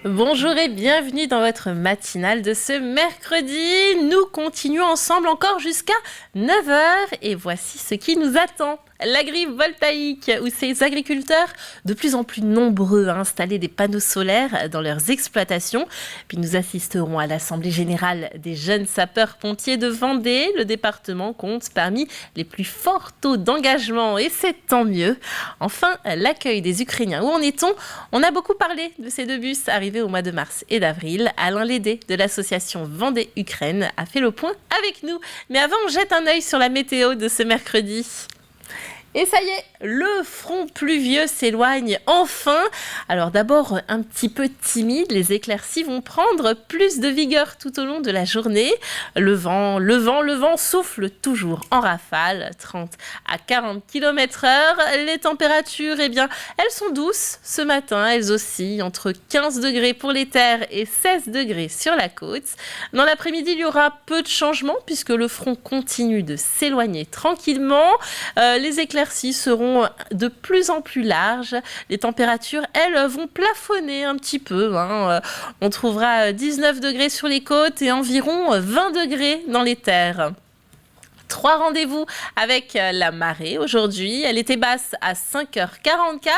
Bonjour et bienvenue dans votre matinale de ce mercredi. Nous continuons ensemble encore jusqu'à 9h et voici ce qui nous attend. L'agrivoltaïque, où ces agriculteurs de plus en plus nombreux à installer des panneaux solaires dans leurs exploitations. Puis nous assisterons à l'Assemblée générale des jeunes sapeurs-pompiers de Vendée. Le département compte parmi les plus forts taux d'engagement et c'est tant mieux. Enfin, l'accueil des Ukrainiens. Où en est-on ? On a beaucoup parlé de ces deux bus arrivés au mois de mars et d'avril. Alain Lédé de l'association Vendée-Ukraine a fait le point avec nous. Mais avant, on jette un œil sur la météo de ce mercredi. Et ça y est, le front pluvieux s'éloigne enfin. Alors d'abord, un petit peu timide, les éclaircies vont prendre plus de vigueur tout au long de la journée. Le vent souffle toujours en rafale, 30 à 40 km/h. Les températures, elles sont douces ce matin. Elles oscillent entre 15 degrés pour les terres et 16 degrés sur la côte. Dans l'après-midi, il y aura peu de changements puisque le front continue de s'éloigner tranquillement. Les éclaircies seront de plus en plus larges. Les températures, elles, vont plafonner un petit peu. On trouvera 19 degrés sur les côtes et environ 20 degrés dans les terres. 3 rendez-vous avec la marée aujourd'hui. Elle était basse à 5h44.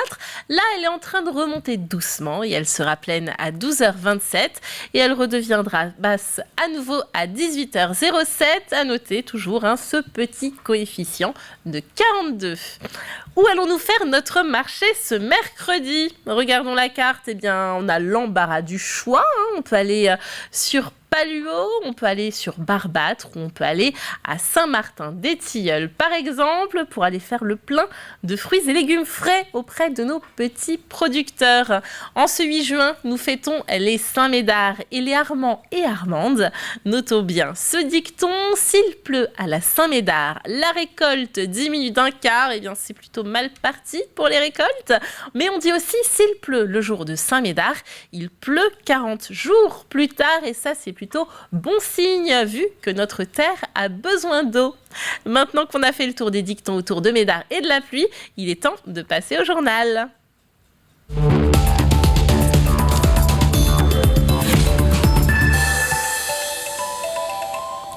Là, elle est en train de remonter doucement et elle sera pleine à 12h27. Et elle redeviendra basse à nouveau à 18h07. À noter toujours ce petit coefficient de 42. Où allons-nous faire notre marché ce mercredi ? Regardons la carte. On a l'embarras du choix. On peut aller sur Paluo, on peut aller sur Barbâtre ou on peut aller à Saint-Martin-des-Tilleuls par exemple pour aller faire le plein de fruits et légumes frais auprès de nos petits producteurs. En ce 8 juin, nous fêtons les Saint-Médard et les Armands et Armandes. Notons bien ce dicton, s'il pleut à la Saint-Médard, la récolte diminue d'un quart, c'est plutôt mal parti pour les récoltes. Mais on dit aussi s'il pleut le jour de Saint-Médard, il pleut 40 jours plus tard et ça c'est plutôt bon signe vu que notre terre a besoin d'eau. Maintenant qu'on a fait le tour des dictons autour de Médard et de la pluie, il est temps de passer au journal.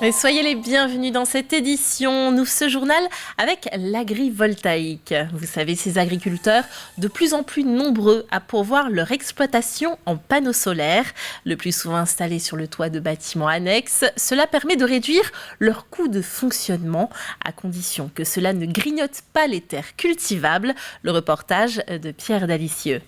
Et soyez les bienvenus dans cette édition. On ouvre ce journal avec l'agrivoltaïque. Vous savez, ces agriculteurs de plus en plus nombreux à pourvoir leur exploitation en panneaux solaires, le plus souvent installés sur le toit de bâtiments annexes. Cela permet de réduire leur coût de fonctionnement, à condition que cela ne grignote pas les terres cultivables. Le reportage de Pierre Dalicieux.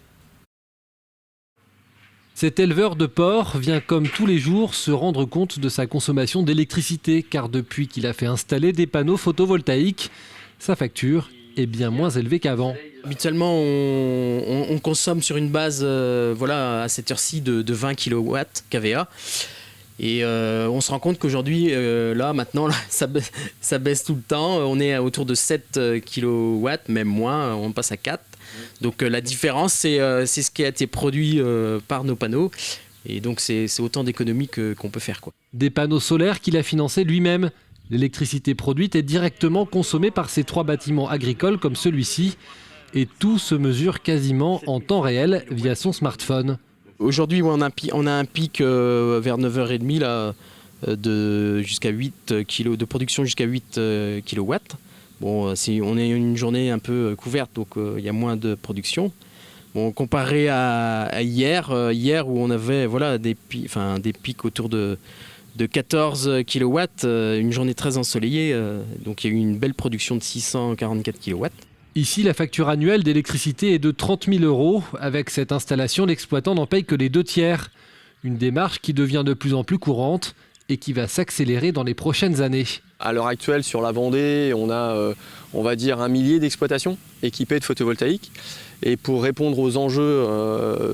Cet éleveur de porcs vient comme tous les jours se rendre compte de sa consommation d'électricité car depuis qu'il a fait installer des panneaux photovoltaïques, sa facture est bien moins élevée qu'avant. Habituellement, on consomme sur une base à cette heure-ci de 20 kW kVA. Et on se rend compte qu'aujourd'hui, maintenant, ça baisse tout le temps. On est autour de 7 kW, même moins, on passe à 4. Donc la différence, c'est ce qui a été produit par nos panneaux. Et donc c'est autant d'économies qu'on peut faire, quoi. Des panneaux solaires qu'il a financés lui-même. L'électricité produite est directement consommée par ces 3 bâtiments agricoles comme celui-ci. Et tout se mesure quasiment en temps réel via son smartphone. Aujourd'hui, on a un pic vers 9h30 là, jusqu'à 8 kg, de production jusqu'à 8 kW. Bon, on est une journée un peu couverte, donc il y a moins de production. Bon, comparé à hier où on avait des pics autour de 14 kW, une journée très ensoleillée, donc il y a eu une belle production de 644 kW. Ici, la facture annuelle d'électricité est de 30 000 €. Avec cette installation, l'exploitant n'en paye que les 2/3. Une démarche qui devient de plus en plus courante et qui va s'accélérer dans les prochaines années. À l'heure actuelle, sur la Vendée, on a, on va dire, 1 millier d'exploitations équipées de photovoltaïque. Et pour répondre aux enjeux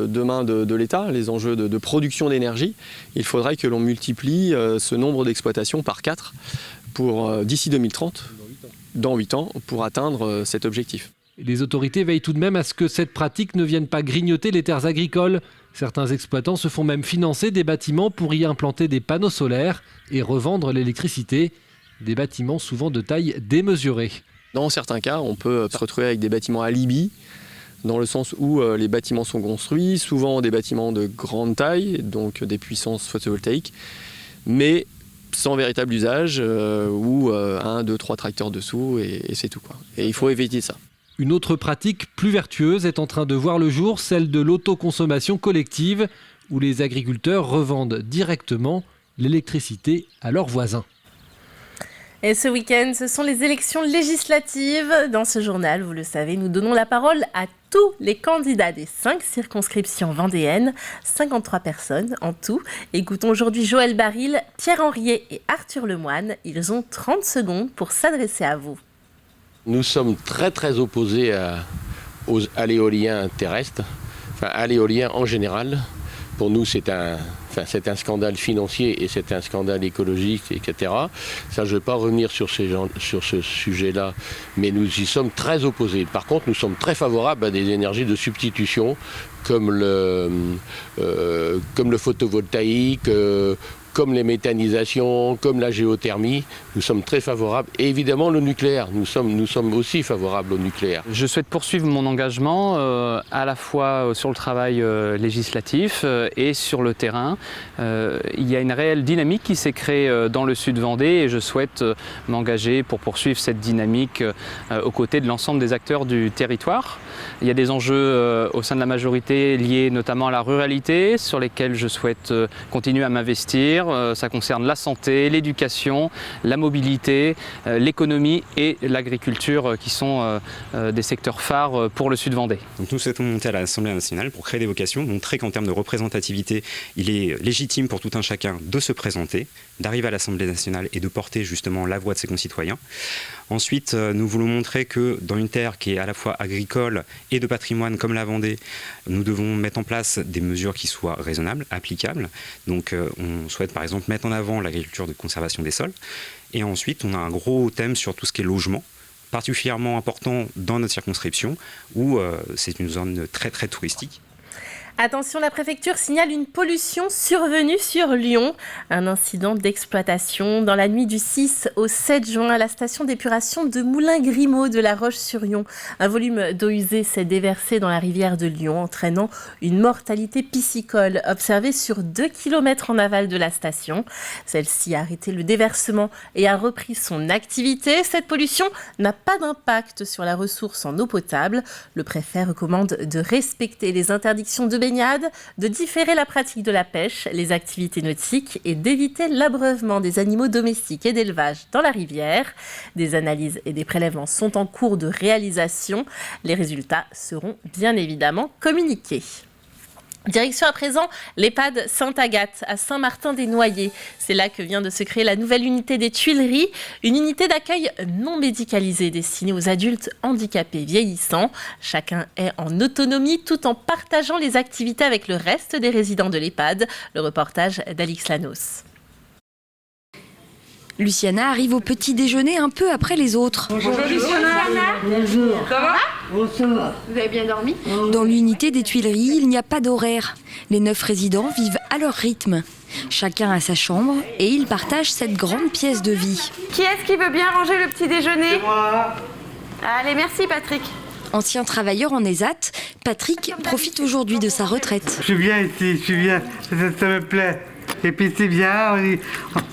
demain de l'État, les enjeux de production d'énergie, il faudrait que l'on multiplie ce nombre d'exploitations par 4 d'ici 2030, dans 8 ans, pour atteindre cet objectif. Les autorités veillent tout de même à ce que cette pratique ne vienne pas grignoter les terres agricoles. Certains exploitants se font même financer des bâtiments pour y implanter des panneaux solaires et revendre l'électricité. Des bâtiments souvent de taille démesurée. Dans certains cas, on peut se retrouver avec des bâtiments alibi, dans le sens où les bâtiments sont construits, souvent des bâtiments de grande taille, donc des puissances photovoltaïques, mais sans véritable usage, ou 1, 2, 3 tracteurs dessous, et c'est tout, quoi. Et il faut éviter ça. Une autre pratique plus vertueuse est en train de voir le jour, celle de l'autoconsommation collective, où les agriculteurs revendent directement l'électricité à leurs voisins. Et ce week-end, ce sont les élections législatives. Dans ce journal, vous le savez, nous donnons la parole à tous les candidats des 5 circonscriptions vendéennes, 53 personnes en tout. Écoutons aujourd'hui Joël Baril, Pierre Henriet et Arthur Lemoine. Ils ont 30 secondes pour s'adresser à vous. Nous sommes très opposés à l'éolien terrestre, à l'éolien en général. Pour nous, c'est un scandale financier et c'est un scandale écologique, etc. Ça, je ne vais pas revenir sur ce sujet-là, mais nous y sommes très opposés. Par contre, nous sommes très favorables à des énergies de substitution, comme le photovoltaïque, comme les méthanisations, comme la géothermie. Nous sommes très favorables. Et évidemment, le nucléaire. Nous sommes aussi favorables au nucléaire. Je souhaite poursuivre mon engagement à la fois sur le travail législatif et sur le terrain. Il y a une réelle dynamique qui s'est créée dans le sud Vendée et je souhaite m'engager pour poursuivre cette dynamique aux côtés de l'ensemble des acteurs du territoire. Il y a des enjeux au sein de la majorité liés notamment à la ruralité sur lesquels je souhaite continuer à m'investir. Ça concerne la santé, l'éducation, la mobilité, l'économie et l'agriculture qui sont des secteurs phares pour le sud Vendée. Donc nous souhaitons monter à l'Assemblée nationale pour créer des vocations, montrer qu'en termes de représentativité, il est légitime pour tout un chacun de se présenter, d'arriver à l'Assemblée nationale et de porter justement la voix de ses concitoyens. Ensuite, nous voulons montrer que dans une terre qui est à la fois agricole et de patrimoine comme la Vendée, nous devons mettre en place des mesures qui soient raisonnables, applicables. Donc on souhaite par exemple mettre en avant l'agriculture de conservation des sols. Et ensuite, on a un gros thème sur tout ce qui est logement, particulièrement important dans notre circonscription, où c'est une zone très touristique. Attention, la préfecture signale une pollution survenue sur Lyon. Un incident d'exploitation dans la nuit du 6 au 7 juin à la station d'épuration de Moulin-Grimaud de La Roche-sur-Yon. Un volume d'eau usée s'est déversé dans la rivière de Lyon, entraînant une mortalité piscicole observée sur 2 km en aval de la station. Celle-ci a arrêté le déversement et a repris son activité. Cette pollution n'a pas d'impact sur la ressource en eau potable. Le préfet recommande de respecter les interdictions de baignade, de différer la pratique de la pêche, les activités nautiques et d'éviter l'abreuvement des animaux domestiques et d'élevage dans la rivière. Des analyses et des prélèvements sont en cours de réalisation. Les résultats seront bien évidemment communiqués. Direction à présent l'EHPAD Sainte-Agathe à Saint-Martin-des-Noyers. C'est là que vient de se créer la nouvelle unité des Tuileries, une unité d'accueil non médicalisée destinée aux adultes handicapés vieillissants. Chacun est en autonomie tout en partageant les activités avec le reste des résidents de l'EHPAD. Le reportage d'Alix Lanos. Luciana arrive au petit déjeuner un peu après les autres. Bonjour Luciana. Bonjour. Ça va? Bonsoir. Vous avez bien dormi? Dans l'unité des Tuileries, il n'y a pas d'horaire. Les 9 résidents vivent à leur rythme. Chacun a sa chambre et ils partagent cette grande pièce de vie. Qui est-ce qui veut bien ranger le petit déjeuner? C'est moi. Allez, merci Patrick. Ancien travailleur en ESAT, Patrick profite aujourd'hui de sa retraite. Je suis bien ici, je suis bien, ça me plaît. Et puis c'est bien,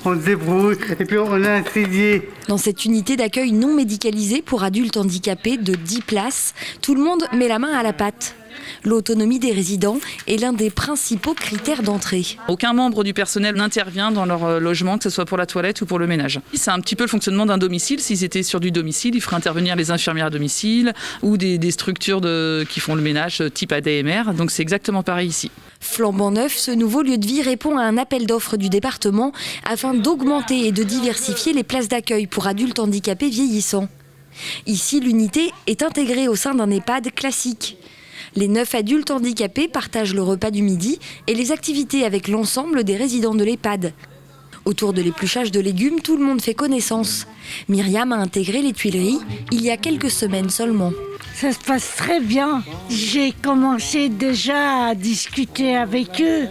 on se débrouille, et puis on a un crédier. Dans cette unité d'accueil non médicalisée pour adultes handicapés de 10 places, tout le monde met la main à la pâte. L'autonomie des résidents est l'un des principaux critères d'entrée. Aucun membre du personnel n'intervient dans leur logement, que ce soit pour la toilette ou pour le ménage. C'est un petit peu le fonctionnement d'un domicile. S'ils étaient sur du domicile, il ferait intervenir les infirmières à domicile ou des structures qui font le ménage type ADMR. Donc c'est exactement pareil ici. Flambant neuf, ce nouveau lieu de vie répond à un appel d'offres du département afin d'augmenter et de diversifier les places d'accueil pour adultes handicapés vieillissants. Ici, l'unité est intégrée au sein d'un EHPAD classique. Les 9 adultes handicapés partagent le repas du midi et les activités avec l'ensemble des résidents de l'EHPAD. Autour de l'épluchage de légumes, tout le monde fait connaissance. Myriam a intégré les Tuileries il y a quelques semaines seulement. Ça se passe très bien. J'ai commencé déjà à discuter avec eux.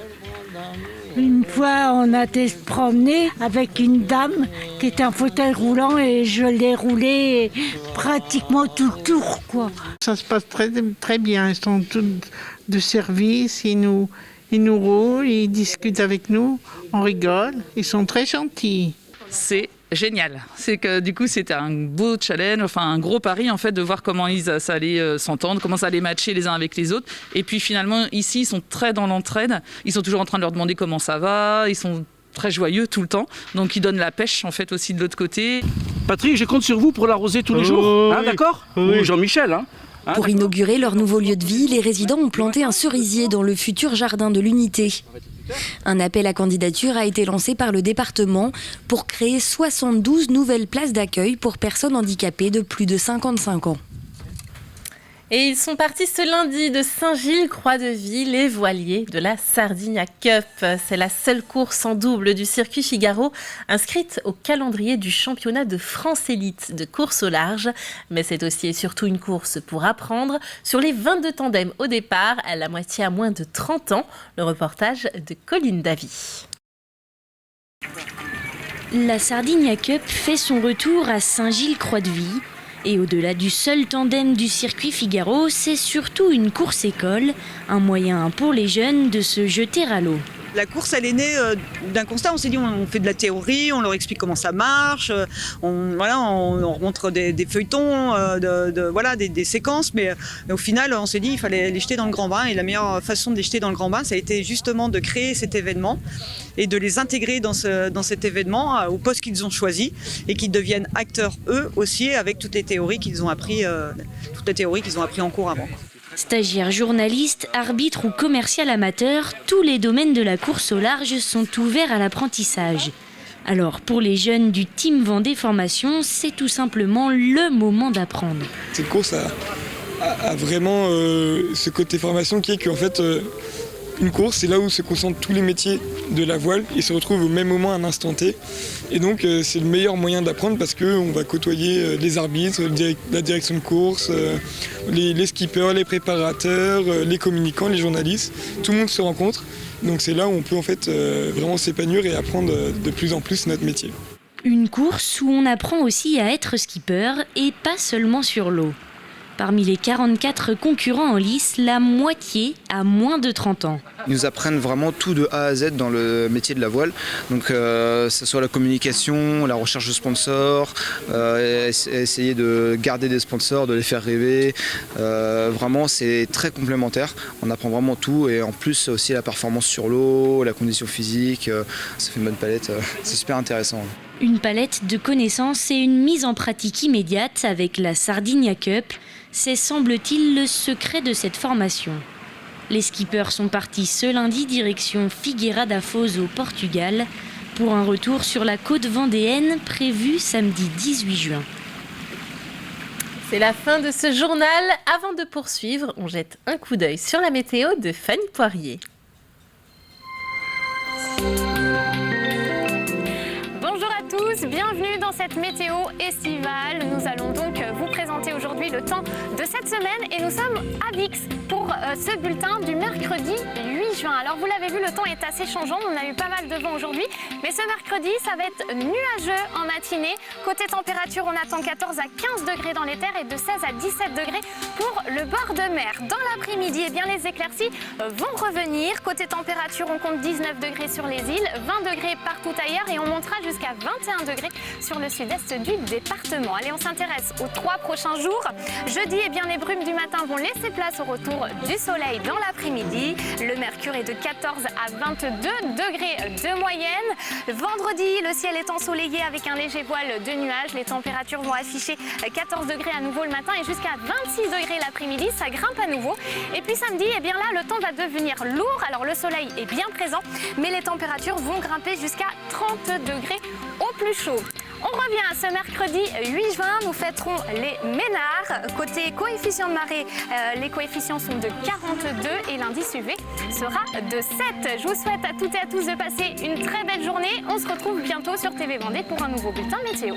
Une fois, on a été se promener avec une dame qui était en fauteuil roulant et je l'ai roulé pratiquement tout le tour, quoi. Ça se passe très, très bien. Ils sont tous de service, ils nous roulent, ils discutent avec nous, on rigole. Ils sont très gentils. C'est génial. C'est que du coup c'était un beau challenge, enfin un gros pari en fait de voir comment ça allait s'entendre, comment ça allait matcher les uns avec les autres. Et puis finalement ici ils sont très dans l'entraide. Ils sont toujours en train de leur demander comment ça va. Ils sont très joyeux tout le temps. Donc ils donnent la pêche en fait aussi de l'autre côté. Patrick, je compte sur vous pour l'arroser tous les jours. Hein, d'accord ? Ou Jean-Michel. Hein. Pour inaugurer leur nouveau lieu de vie, les résidents ont planté un cerisier dans le futur jardin de l'unité. Un appel à candidature a été lancé par le département pour créer 72 nouvelles places d'accueil pour personnes handicapées de plus de 55 ans. Et ils sont partis ce lundi de Saint-Gilles-Croix-de-Vie, les voiliers de la Sardinia Cup. C'est la seule course en double du circuit Figaro inscrite au calendrier du championnat de France élite de course au large. Mais c'est aussi et surtout une course pour apprendre. Sur les 22 tandems au départ, la moitié à moins de 30 ans. Le reportage de Colline Davy. La Sardinia Cup fait son retour à Saint-Gilles-Croix-de-Vie. Et au-delà du seul tandem du circuit Figaro, c'est surtout une course école, un moyen pour les jeunes de se jeter à l'eau. La course, elle est née d'un constat. On s'est dit, on fait de la théorie, on leur explique comment ça marche, on montre des feuilletons, des séquences, mais au final, on s'est dit, il fallait les jeter dans le grand bain. Et la meilleure façon de les jeter dans le grand bain, ça a été justement de créer cet événement et de les intégrer dans cet événement au poste qu'ils ont choisi et qu'ils deviennent acteurs eux aussi avec toutes les théories qu'ils ont appris, en cours avant. Stagiaires, journalistes, arbitres ou commercial amateur, tous les domaines de la course au large sont ouverts à l'apprentissage. Alors pour les jeunes du Team Vendée Formation, c'est tout simplement le moment d'apprendre. Cette course a vraiment ce côté formation qui est qu'en fait une course, c'est là où se concentrent tous les métiers de la voile et se retrouvent au même moment à un instant T. Et donc c'est le meilleur moyen d'apprendre parce qu'on va côtoyer les arbitres, la direction de course, les skippers, les préparateurs, les communicants, les journalistes. Tout le monde se rencontre. Donc c'est là où on peut en fait vraiment s'épanouir et apprendre de plus en plus notre métier. Une course où on apprend aussi à être skipper et pas seulement sur l'eau. Parmi les 44 concurrents en lice, la moitié a moins de 30 ans. Ils nous apprennent vraiment tout de A à Z dans le métier de la voile. Donc que ce soit la communication, la recherche de sponsors, essayer de garder des sponsors, de les faire rêver. Vraiment, c'est très complémentaire. On apprend vraiment tout et en plus aussi la performance sur l'eau, la condition physique. Ça fait une bonne palette. C'est super intéressant. Une palette de connaissances et une mise en pratique immédiate avec la Sardinia Cup. C'est, semble-t-il, le secret de cette formation. Les skippers sont partis ce lundi direction Figueira da Foz au Portugal pour un retour sur la côte vendéenne prévu samedi 18 juin. C'est la fin de ce journal. Avant de poursuivre, on jette un coup d'œil sur la météo de Fanny Poirier. Bonjour à tous, bienvenue dans cette météo estivale. Nous allons donc vous présenter aujourd'hui le temps de cette semaine et nous sommes à Vix pour ce bulletin du mercredi 8 juin. Alors vous l'avez vu, le temps est assez changeant, on a eu pas mal de vent aujourd'hui, mais ce mercredi ça va être nuageux en matinée. Côté température, on attend 14 à 15 degrés dans les terres et de 16 à 17 degrés pour le bord de mer. Dans l'après-midi, eh bien, les éclaircies vont revenir. Côté température, on compte 19 degrés sur les îles, 20 degrés partout ailleurs et on montera jusqu'à 21 degrés sur le sud-est du département. Allez, on s'intéresse aux 3 prochains jours. Jeudi, eh bien, les brumes du matin vont laisser place au retour du soleil dans l'après-midi. Le mercure est de 14 à 22 degrés de moyenne. Vendredi, le ciel est ensoleillé avec un léger voile de nuages. Les températures vont afficher 14 degrés à nouveau le matin et jusqu'à 26 degrés l'après-midi. Ça grimpe à nouveau. Et puis samedi, eh bien là, le temps va devenir lourd. Alors le soleil est bien présent, mais les températures vont grimper jusqu'à 30 degrés au plus chaud. On revient à ce mercredi 8 juin, nous fêterons les Ménards. Côté coefficient de marée, les coefficients sont de 42 et l'indice UV sera de 7. Je vous souhaite à toutes et à tous de passer une très belle journée. On se retrouve bientôt sur TV Vendée pour un nouveau bulletin météo.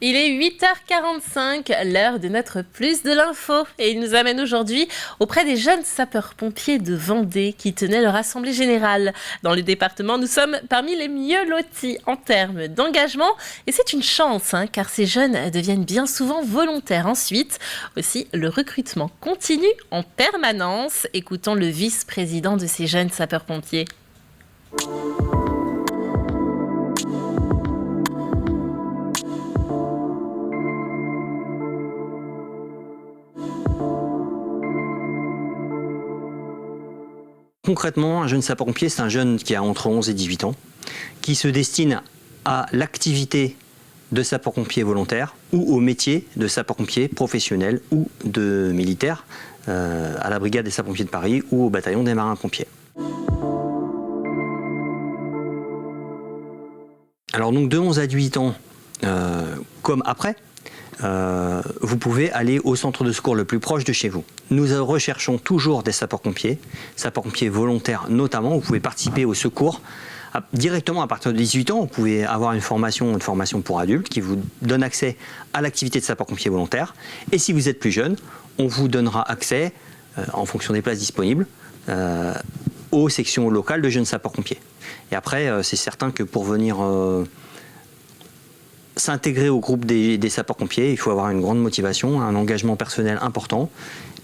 Il est 8h45, l'heure de notre Plus de l'info. Et il nous amène aujourd'hui auprès des jeunes sapeurs-pompiers de Vendée qui tenaient leur assemblée générale. Dans le département, nous sommes parmi les mieux lotis en termes d'engagement. Et c'est une chance, car ces jeunes deviennent bien souvent volontaires ensuite. Aussi, le recrutement continue en permanence. Écoutons le vice-président de ces jeunes sapeurs-pompiers. Concrètement, un jeune sapeur-pompier, c'est un jeune qui a entre 11 et 18 ans, qui se destine à l'activité de sapeur-pompier volontaire ou au métier de sapeur-pompier professionnel ou de militaire à la brigade des sapeurs-pompiers de Paris ou au bataillon des marins-pompiers. Alors donc de 11 à 18 ans, comme après, vous pouvez aller au centre de secours le plus proche de chez vous. Nous recherchons toujours des sapeurs-pompiers volontaires notamment. Vous pouvez participer au secours directement à partir de 18 ans. Vous pouvez avoir une formation pour adultes qui vous donne accès à l'activité de sapeur-pompier volontaire. Et si vous êtes plus jeune, on vous donnera accès, en fonction des places disponibles, aux sections locales de jeunes sapeurs-pompiers. Et après, c'est certain que pour venir s'intégrer au groupe des sapeurs-pompiers, il faut avoir une grande motivation, un engagement personnel important,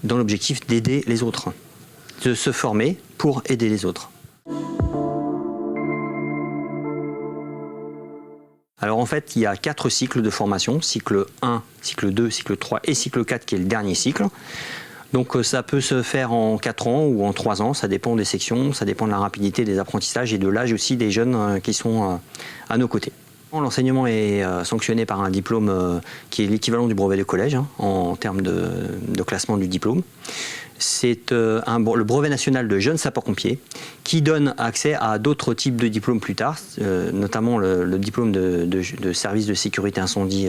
dans l'objectif d'aider les autres, de se former pour aider les autres. Alors en fait, il y a 4 cycles de formation, cycle 1, cycle 2, cycle 3 et cycle 4 qui est le dernier cycle. Donc ça peut se faire en 4 ans ou en 3 ans, ça dépend des sections, ça dépend de la rapidité des apprentissages et de l'âge aussi des jeunes qui sont à nos côtés. L'enseignement est sanctionné par un diplôme qui est l'équivalent du brevet de collège en termes de classement du diplôme. C'est le brevet national de jeunes sapeurs-pompiers qui donne accès à d'autres types de diplômes plus tard, notamment le diplôme de service de sécurité incendie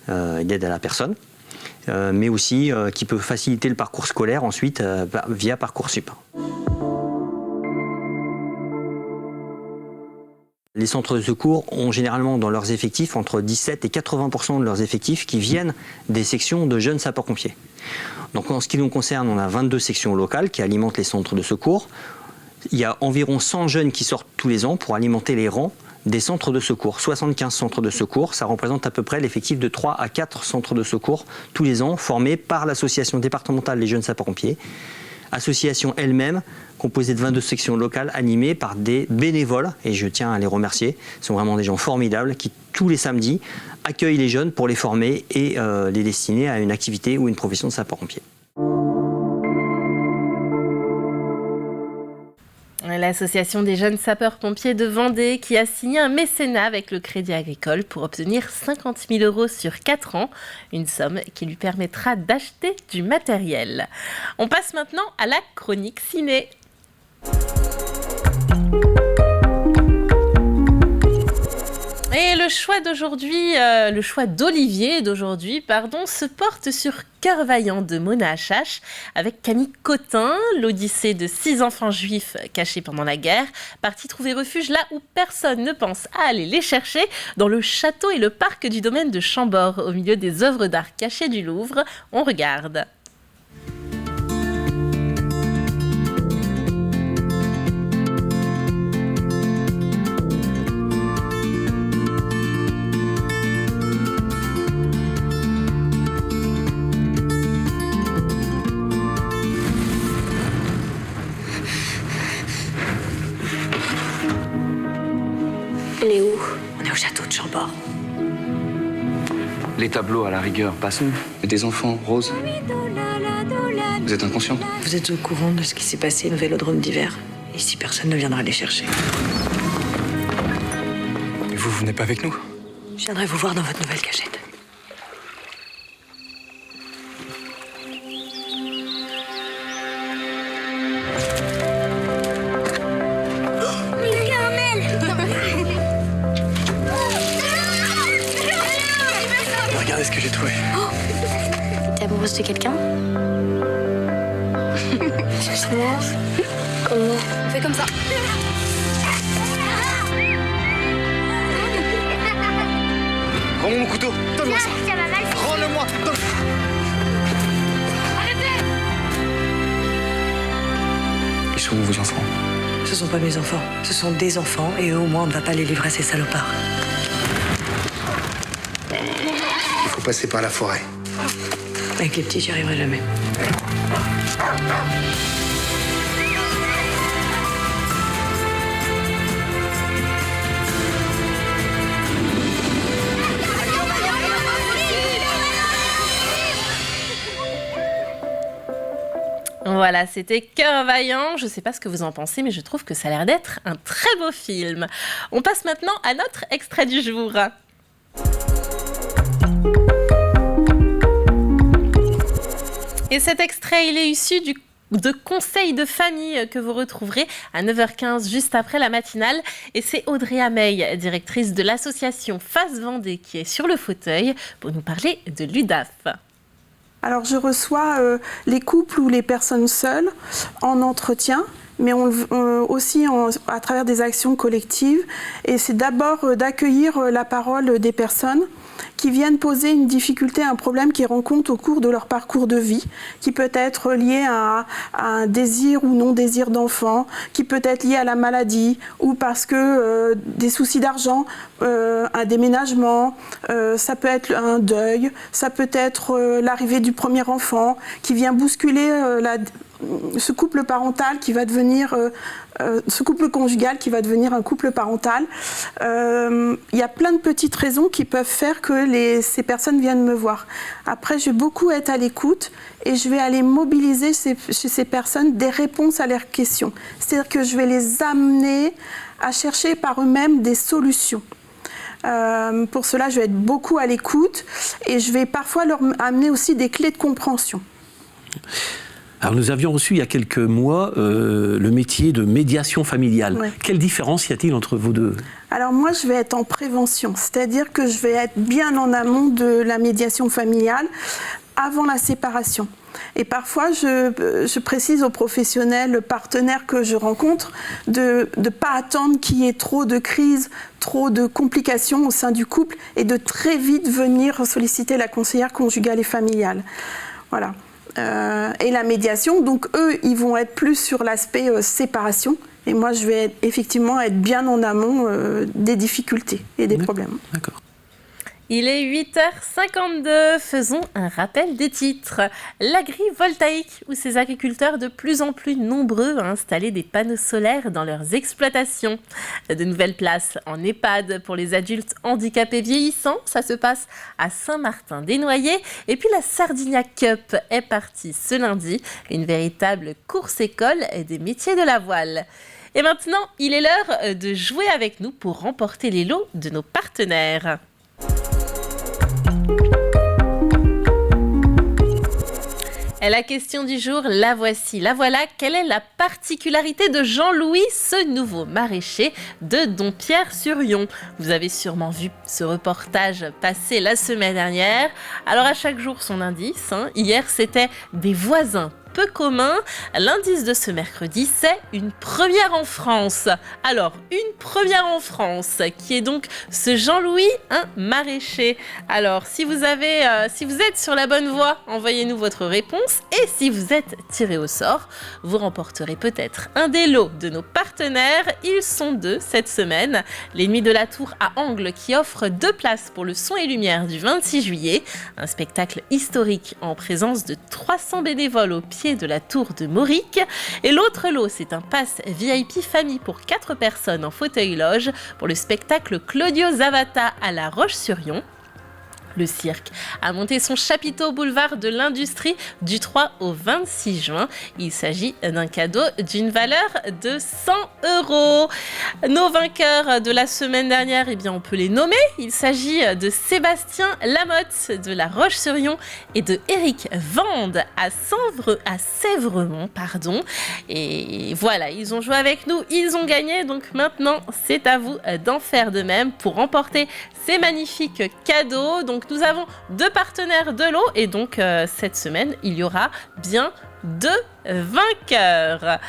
et d'aide à la personne, mais aussi qui peut faciliter le parcours scolaire ensuite via Parcoursup. Les centres de secours ont généralement dans leurs effectifs entre 17 et 80% de leurs effectifs qui viennent des sections de jeunes sapeurs-pompiers. Donc en ce qui nous concerne, on a 22 sections locales qui alimentent les centres de secours. Il y a environ 100 jeunes qui sortent tous les ans pour alimenter les rangs des centres de secours. 75 centres de secours, ça représente à peu près l'effectif de 3 à 4 centres de secours tous les ans formés par l'association départementale des jeunes sapeurs-pompiers. Association elle-même, composée de 22 sections locales animées par des bénévoles, et je tiens à les remercier. Ce sont vraiment des gens formidables qui, tous les samedis, accueillent les jeunes pour les former et les destiner à une activité ou une profession de sapeur-pompier. L'association des jeunes sapeurs-pompiers de Vendée qui a signé un mécénat avec le Crédit Agricole pour obtenir 50 000 € sur 4 ans, une somme qui lui permettra d'acheter du matériel. On passe maintenant à la chronique ciné. Et le choix d'Olivier d'aujourd'hui, se porte sur Cœur vaillant de Mona Achache avec Camille Cotin, l'odyssée de 6 enfants juifs cachés pendant la guerre, partis trouver refuge là où personne ne pense à aller les chercher, dans le château et le parc du domaine de Chambord, au milieu des œuvres d'art cachées du Louvre. On regarde. On est où? On est au château de Chambord. Les tableaux, à la rigueur, passons. Et des enfants, Rose. Vous êtes inconsciente? Vous êtes au courant de ce qui s'est passé au Vélodrome d'hiver? Ici, personne ne viendra les chercher. Et vous venez pas avec nous? Je viendrai vous voir dans votre nouvelle cachette. Regardez ce que j'ai trouvé. Oh, t'es amoureuse de quelqu'un? Moi? Comment? On fait comme ça. Rends-moi mon couteau. Donne-moi ça. Rends-le-moi. Arrêtez! Ils sont où vos enfants? Ce sont pas mes enfants, ce sont des enfants et eux au moins on ne va pas les livrer à ces salopards. Il faut passer par la forêt. Avec les petits, j'y arriverai jamais. Voilà, c'était Cœur Vaillant. Je ne sais pas ce que vous en pensez, mais je trouve que ça a l'air d'être un très beau film. On passe maintenant à notre extrait du jour. Et cet extrait, il est issu de conseils de famille que vous retrouverez à 9h15 juste après la matinale. Et c'est Audrey Ameille, directrice de l'association Face Vendée, qui est sur le fauteuil pour nous parler de l'UDAF. Alors je reçois les couples ou les personnes seules en entretien, mais aussi à travers des actions collectives. Et c'est d'abord d'accueillir la parole des personnes qui viennent poser une difficulté, un problème qu'ils rencontrent au cours de leur parcours de vie, qui peut être lié à un désir ou non-désir d'enfant, qui peut être lié à la maladie, ou parce que des soucis d'argent, un déménagement, ça peut être un deuil, ça peut être l'arrivée du premier enfant, qui vient bousculer ce couple parental qui va devenir, ce couple conjugal qui va devenir un couple parental. Il y a plein de petites raisons qui peuvent faire que ces personnes viennent me voir. Après, je vais beaucoup être à l'écoute et je vais aller mobiliser chez ces personnes des réponses à leurs questions. C'est-à-dire que je vais les amener à chercher par eux-mêmes des solutions. Pour cela, je vais être beaucoup à l'écoute et je vais parfois leur amener aussi des clés de compréhension. Alors nous avions reçu il y a quelques mois le métier de médiation familiale. Ouais. Quelle différence y a-t-il entre vous deux ? Alors moi, je vais être en prévention, c'est-à-dire que je vais être bien en amont de la médiation familiale, avant la séparation. Et parfois, je précise aux professionnels, partenaires que je rencontre, de ne pas attendre qu'il y ait trop de crises, trop de complications au sein du couple et de très vite venir solliciter la conseillère conjugale et familiale. Voilà. Et la médiation, donc eux, ils vont être plus sur l'aspect séparation. Et moi, je vais effectivement être bien en amont des difficultés et des problèmes. D'accord. Il est 8h52, faisons un rappel des titres. L'agrivoltaïque, où ces agriculteurs de plus en plus nombreux à installer des panneaux solaires dans leurs exploitations. De nouvelles places en EHPAD pour les adultes handicapés vieillissants, ça se passe à Saint-Martin-des-Noyers. Et puis la Sardinia Cup est partie ce lundi, une véritable course-école des métiers de la voile. Et maintenant, il est l'heure de jouer avec nous pour remporter les lots de nos partenaires. Et la question du jour, la voici, la voilà. Quelle est la particularité de Jean-Louis, ce nouveau maraîcher de Dompierre-sur-Yon ? Vous avez sûrement vu ce reportage passer la semaine dernière. Alors à chaque jour son indice. Hier, c'était des voisins peu commun. L'indice de ce mercredi, c'est une première en France. Alors, une première en France, qui est donc ce Jean-Louis, un maraîcher. Alors, si vous êtes sur la bonne voie, envoyez-nous votre réponse. Et si vous êtes tiré au sort, vous remporterez peut-être un des lots de nos partenaires. Ils sont deux cette semaine. Les Nuits de la Tour à Angles, qui offre 2 places pour le son et lumière du 26 juillet. Un spectacle historique en présence de 300 bénévoles au pied de la tour de Mauric. Et l'autre lot, c'est un pass VIP famille pour 4 personnes en fauteuil-loge pour le spectacle Claudio Zavata à La Roche-sur-Yon. Le cirque a monté son chapiteau au boulevard de l'Industrie du 3 au 26 juin. Il s'agit d'un cadeau d'une valeur de 100 €. Nos vainqueurs de la semaine dernière, eh bien, on peut les nommer. Il s'agit de Sébastien Lamotte de La Roche-sur-Yon et de Éric Vande à Sèvremont. Et voilà, ils ont joué avec nous, ils ont gagné. Donc maintenant, c'est à vous d'en faire de même pour remporter ces magnifiques cadeaux. Donc nous avons 2 partenaires de lot et donc cette semaine, il y aura bien de vainqueurs.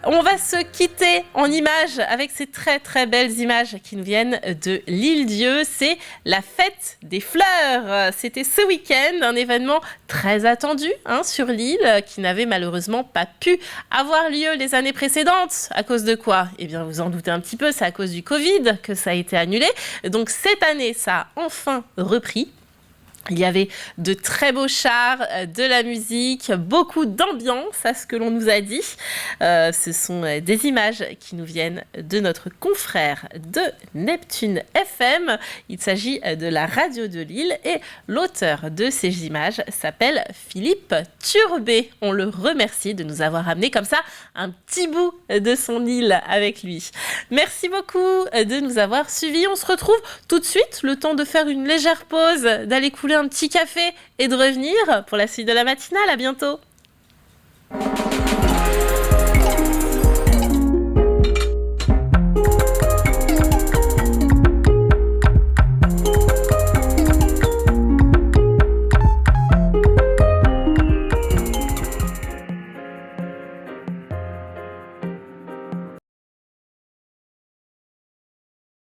On va se quitter en images avec ces très très belles images qui nous viennent de l'Île-Dieu. C'est la fête des fleurs. C'était ce week-end, un événement très attendu sur l'île qui n'avait malheureusement pas pu avoir lieu les années précédentes. À cause de quoi ? Eh bien, vous en doutez un petit peu, c'est à cause du Covid que ça a été annulé. Donc cette année, ça a enfin repris. Il y avait de très beaux chars, de la musique, beaucoup d'ambiance à ce que l'on nous a dit. Ce sont des images qui nous viennent de notre confrère de Neptune FM. Il s'agit de la radio de Lille et l'auteur de ces images s'appelle Philippe Turbet. On le remercie de nous avoir amené comme ça un petit bout de son île avec lui. Merci beaucoup de nous avoir suivis. On se retrouve tout de suite, le temps de faire une légère pause, d'aller couler un petit café et de revenir pour la suite de la matinale. À bientôt.